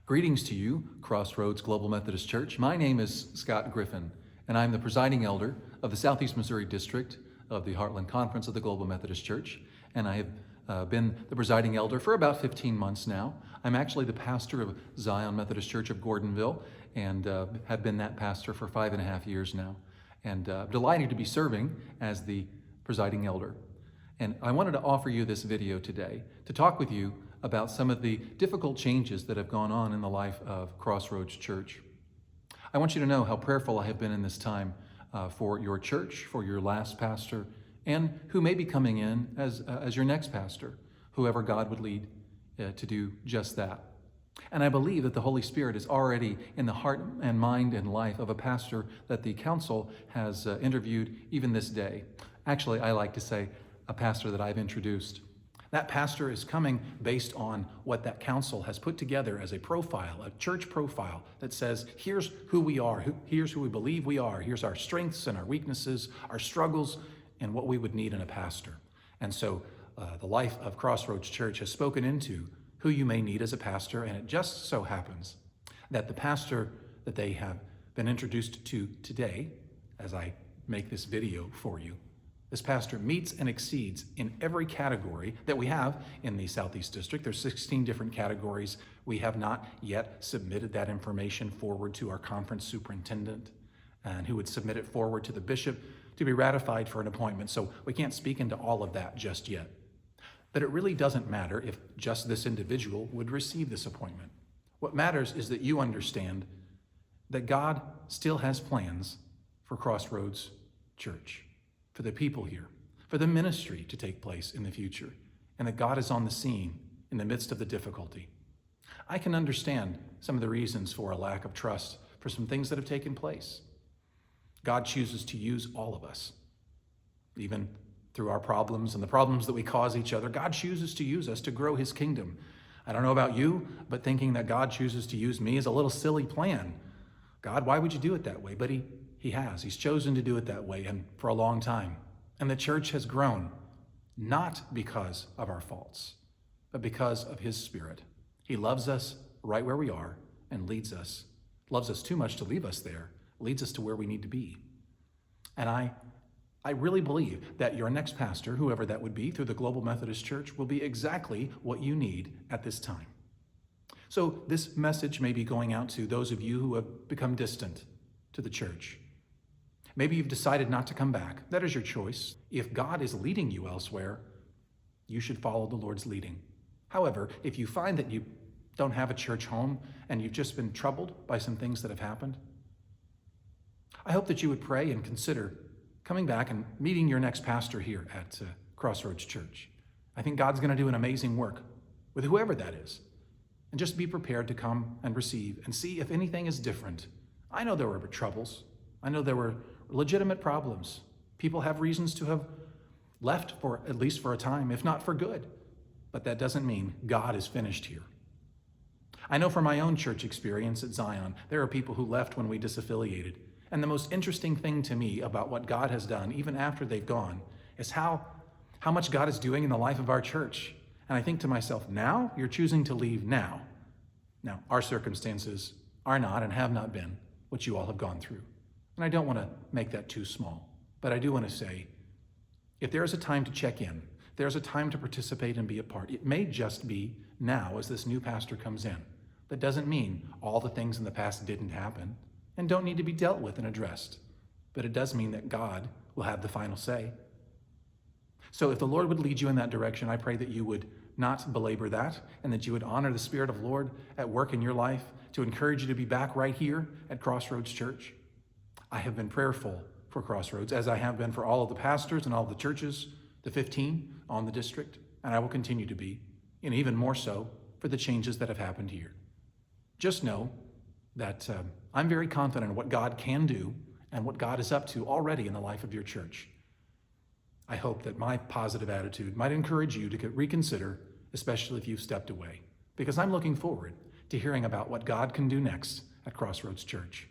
Greetings to you, CrossRoads Global Methodist Church. My name is Scott Griffin, and I'm the presiding elder of the Southeast Missouri District of the Heartland Conference of the Global Methodist Church, and I have been the presiding elder for about 15 months now. I'm actually the pastor of Zion Methodist Church of Gordonville, and have been that pastor for 5.5 years now, and delighted to be serving as the presiding elder. And I wanted to offer you this video today to talk with you about some of the difficult changes that have gone on in the life of CrossRoads Church. I want you to know how prayerful I have been in this time for your church, for your last pastor, and who may be coming in as your next pastor, whoever God would lead to do just that. And I believe that the Holy Spirit is already in the heart and mind and life of a pastor that the council has interviewed even this day. Actually, I like to say a pastor that I've introduced. That pastor is coming based on what that council has put together as a profile, a church profile that says, here's who we are, here's who we believe we are, here's our strengths and our weaknesses, our struggles, and what we would need in a pastor. And so the life of CrossRoads Church has spoken into who you may need as a pastor, and it just so happens that the pastor that they have been introduced to today, as I make this video for you, this pastor meets and exceeds in every category that we have in the Southeast District. There's 16 different categories. We have not yet submitted that information forward to our conference superintendent, and who would submit it forward to the bishop to be ratified for an appointment. So we can't speak into all of that just yet. But it really doesn't matter if just this individual would receive this appointment. What matters is that you understand that God still has plans for CrossRoads Church, for the people here, for the ministry to take place in the future, and that God is on the scene in the midst of the difficulty. I can understand some of the reasons for a lack of trust for some things that have taken place. God chooses to use all of us, even through our problems and the problems that we cause each other. God chooses to use us to grow his kingdom. I don't know about you, but thinking that God chooses to use me is a little silly plan. God, why would you do it that way? But he has. He's chosen to do it that way, and for a long time. And the church has grown, not because of our faults, but because of his Spirit. He loves us right where we are and leads us, loves us too much to leave us there, leads us to where we need to be. And I really believe that your next pastor, whoever that would be, through the Global Methodist Church, will be exactly what you need at this time. So this message may be going out to those of you who have become distant to the church. Maybe you've decided not to come back. That is your choice. If God is leading you elsewhere, you should follow the Lord's leading. However, if you find that you don't have a church home and you've just been troubled by some things that have happened, I hope that you would pray and consider coming back and meeting your next pastor here at CrossRoads Church. I think God's going to do an amazing work with whoever that is. And just be prepared to come and receive and see if anything is different. I know there were troubles. I know there were legitimate problems. People have reasons to have left for at least for a time, if not for good. But that doesn't mean God is finished here. I know from my own church experience at Zion, there are people who left when we disaffiliated. And the most interesting thing to me about what God has done, even after they've gone, is how much God is doing in the life of our church. And I think to myself, now you're choosing to leave now. Now, our circumstances are not and have not been what you all have gone through. And I don't want to make that too small, but I do want to say, if there's a time to check in, there's a time to participate and be a part, it may just be now as this new pastor comes in. That doesn't mean all the things in the past didn't happen and don't need to be dealt with and addressed, but it does mean that God will have the final say. So if the Lord would lead you in that direction, I pray that you would not belabor that and that you would honor the Spirit of the Lord at work in your life to encourage you to be back right here at CrossRoads Church. I have been prayerful for CrossRoads, as I have been for all of the pastors and all of the churches, the 15 on the district, and I will continue to be, and even more so for the changes that have happened here. Just know that I'm very confident in what God can do and what God is up to already in the life of your church. I hope that my positive attitude might encourage you to reconsider, especially if you've stepped away, because I'm looking forward to hearing about what God can do next at CrossRoads Church.